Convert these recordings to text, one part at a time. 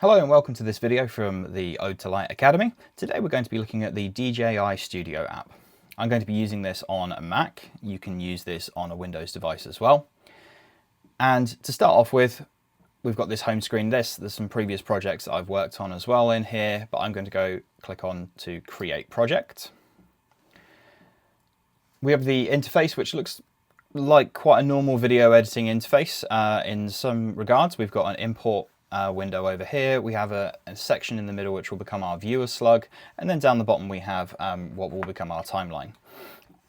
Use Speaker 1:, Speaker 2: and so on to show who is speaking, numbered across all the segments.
Speaker 1: Hello and welcome to this video from the Ode to Light Academy. Today we're going to be looking at the DJI Studio app. I'm going to be using this on a Mac. You can use this on a Windows device as well. And to start off with, we've got this home screen. There's some previous projects that I've worked on as well in here, but I'm going to go click on to Create Project. We have the interface, which looks like quite a normal video editing interface in some regards. We've got an import window over here. We have a section in the middle which will become our viewer slug, and then down the bottom we have what will become our timeline.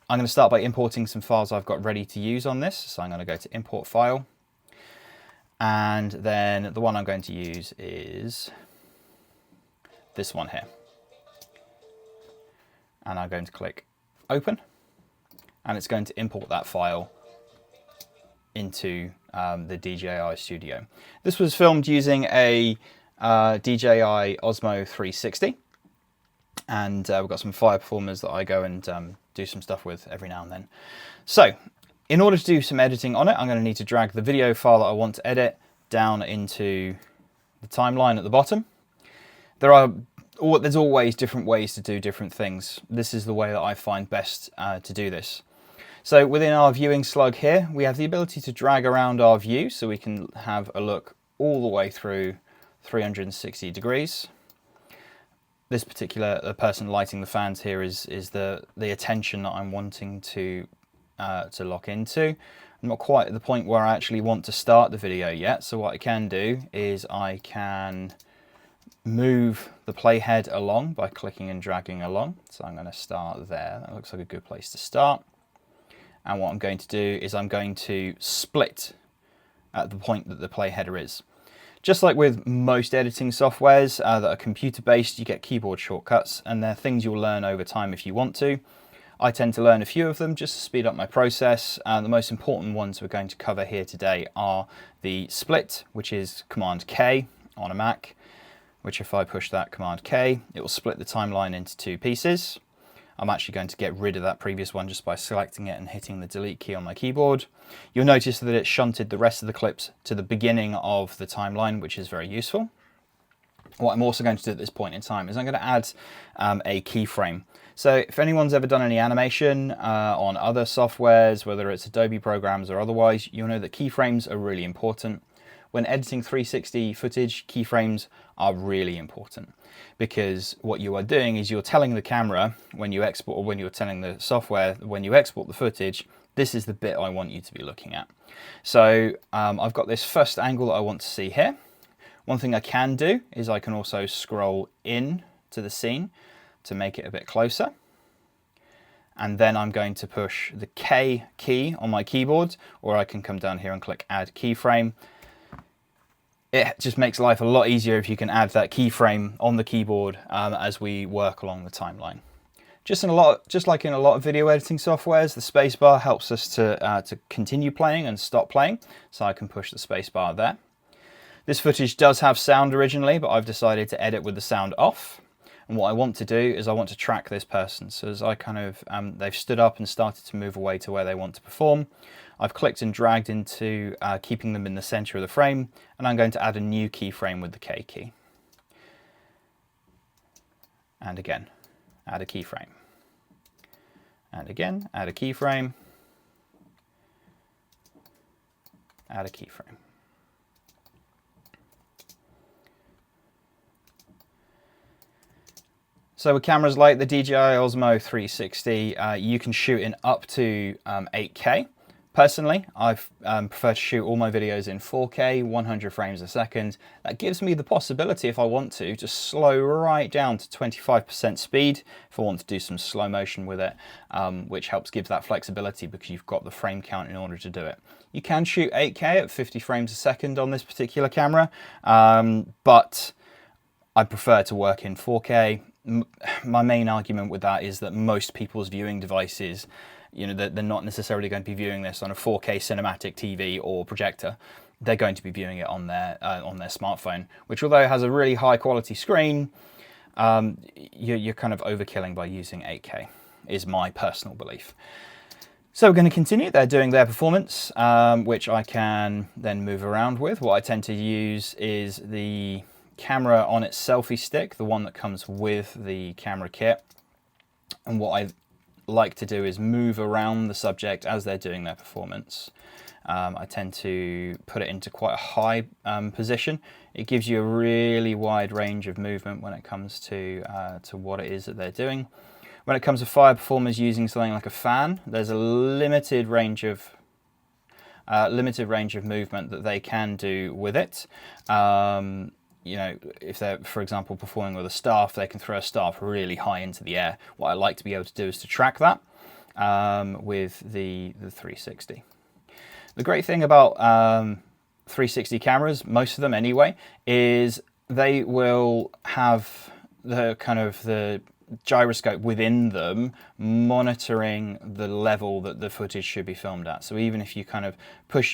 Speaker 1: I'm going to start by importing some files I've got ready to use on this. So I'm going to go to Import File, and then the one I'm going to use is this one here. And I'm going to click Open, and it's going to import that file into the DJI Studio. This was filmed using a DJI OSMO 360, and we've got some fire performers that I go and do some stuff with every now and then. So in order to do some editing on it, I'm going to need to drag the video file that I want to edit down into the timeline at the bottom. There's always different ways to do different things. This is the way that I find best to do this. So within our viewing slug here, we have the ability to drag around our view so we can have a look all the way through 360 degrees. This particular person lighting the fans here is the attention that I'm wanting to lock into. I'm not quite at the point where I actually want to start the video yet, so what I can do is I can move the playhead along by clicking and dragging along. So I'm going to start there. That looks like a good place to start. And what I'm going to do is I'm going to split at the point that the play header is. Just like with most editing softwares that are computer-based, you get keyboard shortcuts, and they're things you'll learn over time if you want to. I tend to learn a few of them just to speed up my process. The most important ones we're going to cover here today are the split, which is Command K on a Mac, which if I push that Command K, it will split the timeline into two pieces. I'm actually going to get rid of that previous one just by selecting it and hitting the delete key on my keyboard. You'll notice that it shunted the rest of the clips to the beginning of the timeline, which is very useful. What I'm also going to do at this point in time is I'm going to add a keyframe. So if anyone's ever done any animation on other softwares, whether it's Adobe programs or otherwise, you'll know that keyframes are really important. When editing 360 footage, keyframes are really important, because what you are doing is you're telling the camera when you export, or when you're telling the software when you export the footage, this is the bit I want you to be looking at. So I've got this first angle that I want to see here. One thing I can do is I can also scroll in to the scene to make it a bit closer. And then I'm going to push the K key on my keyboard, or I can come down here and click Add Keyframe. It just makes life a lot easier if you can add that keyframe on the keyboard as we work along the timeline. Just like in a lot of video editing softwares, the spacebar helps us to continue playing and stop playing, so I can push the spacebar there. This footage does have sound originally, but I've decided to edit with the sound off. And what I want to do is I want to track this person. So as I kind of, they've stood up and started to move away to where they want to perform, I've clicked and dragged into keeping them in the center of the frame, and I'm going to add a new keyframe with the K key. And again, add a keyframe. And again, add a keyframe. Add a keyframe. So with cameras like the DJI OSMO 360, you can shoot in up to 8K. Personally, I prefer to shoot all my videos in 4K, 100 frames a second. That gives me the possibility, if I want to slow right down to 25% speed if I want to do some slow motion with it, which helps give that flexibility because you've got the frame count in order to do it. You can shoot 8K at 50 frames a second on this particular camera, but I prefer to work in 4K. My main argument with that is that most people's viewing devices, they're not necessarily going to be viewing this on a 4K cinematic TV or projector. They're going to be viewing it on their smartphone, which, although it has a really high quality screen, you're kind of overkilling by using 8K, is my personal belief. So we're going to continue. They're doing their performance, which I can then move around with. What I tend to use is the camera on its selfie stick, the one that comes with the camera kit. And what I like to do is move around the subject as they're doing their performance. I tend to put it into quite a high position. It gives you a really wide range of movement when it comes to what it is that they're doing. When it comes to fire performers using something like a fan, there's a limited range of movement that they can do with it. You know, if they're, for example, performing with a staff, they can throw a staff really high into the air. What I like to be able to do is to track that with the 360. The great thing about 360 cameras, most of them anyway, is they will have the gyroscope within them monitoring the level that the footage should be filmed at. So even if you kind of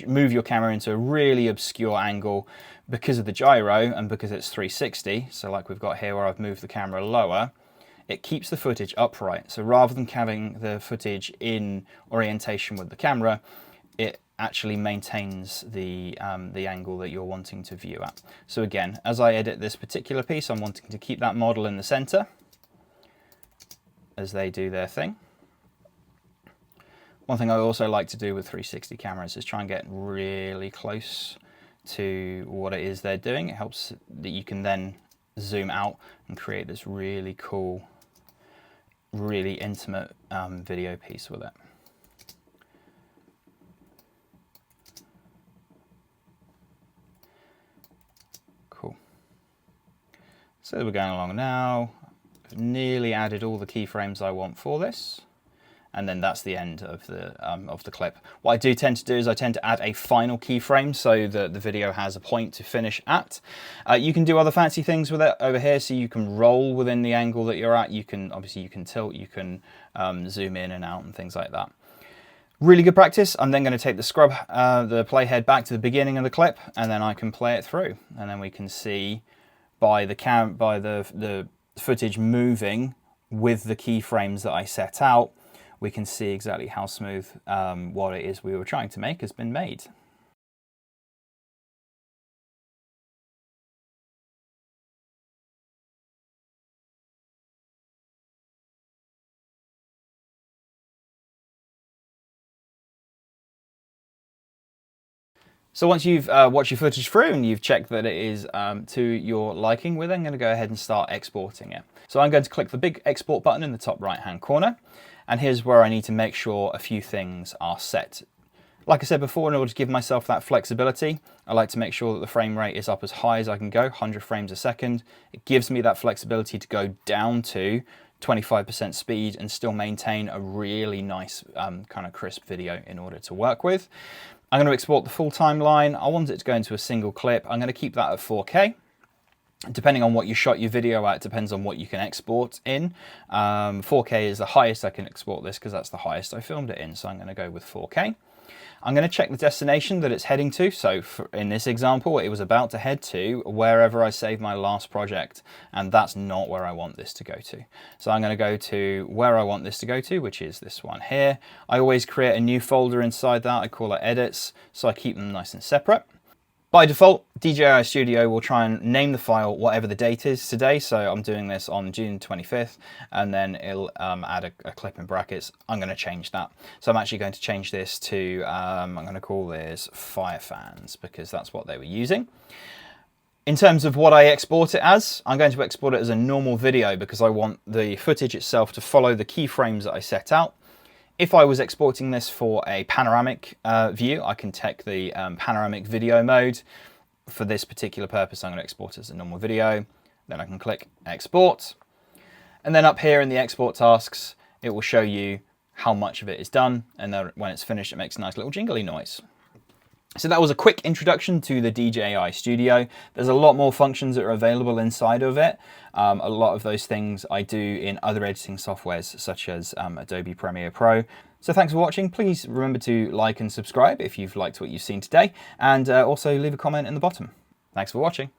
Speaker 1: move your camera into a really obscure angle, because of the gyro and because it's 360, so like we've got here where I've moved the camera lower, it keeps the footage upright. So rather than having the footage in orientation with the camera, it actually maintains the angle that you're wanting to view at. So again, as I edit this particular piece, I'm wanting to keep that model in the center as they do their thing. One thing I also like to do with 360 cameras is try and get really close to what it is they're doing. It helps that you can then zoom out and create this really cool, really intimate video piece with it. Cool. So we're going along now. I've nearly added all the keyframes I want for this, and then that's the end of the clip. What I do tend to do is I tend to add a final keyframe so that the video has a point to finish at. You can do other fancy things with it over here, so you can roll within the angle that you're at. You can tilt, you can zoom in and out and things like that. Really good practice. I'm then going to take the the playhead back to the beginning of the clip, and then I can play it through, and then we can see by the footage moving with the keyframes that I set out, we can see exactly how smooth what it is we were trying to make has been made. So once you've watched your footage through and you've checked that it is to your liking, we're then going to go ahead and start exporting it. So I'm going to click the big export button in the top right hand corner, and here's where I need to make sure a few things are set. Like I said before, in order to give myself that flexibility, I like to make sure that the frame rate is up as high as I can go, 100 frames a second. It gives me that flexibility to go down to 25% speed and still maintain a really nice kind of crisp video in order to work with. I'm going to export the full timeline. I want it to go into a single clip. I'm going to keep that at 4K. Depending on what you shot your video at, depends on what you can export in. 4K is the highest I can export this because that's the highest I filmed it in. So I'm going to go with 4K. I'm going to check the destination that it's heading to. So in this example, it was about to head to wherever I saved my last project, and that's not where I want this to go to. So I'm going to go to where I want this to go to, which is this one here. I always create a new folder inside that. I call it edits, so I keep them nice and separate. By default, DJI Studio will try and name the file whatever the date is today. So I'm doing this on June 25th, and then it'll add a clip in brackets. I'm going to change that. So I'm actually going to change this to, I'm going to call this Fire Fans, because that's what they were using. In terms of what I export it as, I'm going to export it as a normal video because I want the footage itself to follow the keyframes that I set out. If I was exporting this for a panoramic view, I can take the panoramic video mode. For this particular purpose, I'm going to export it as a normal video. Then I can click export. And then up here in the export tasks, it will show you how much of it is done. And then when it's finished, it makes a nice little jingly noise. So that was a quick introduction to the DJI Studio. There's a lot more functions that are available inside of it. A lot of those things I do in other editing softwares such as Adobe Premiere Pro. So thanks for watching. Please remember to like and subscribe if you've liked what you've seen today, and also leave a comment in the bottom. Thanks for watching.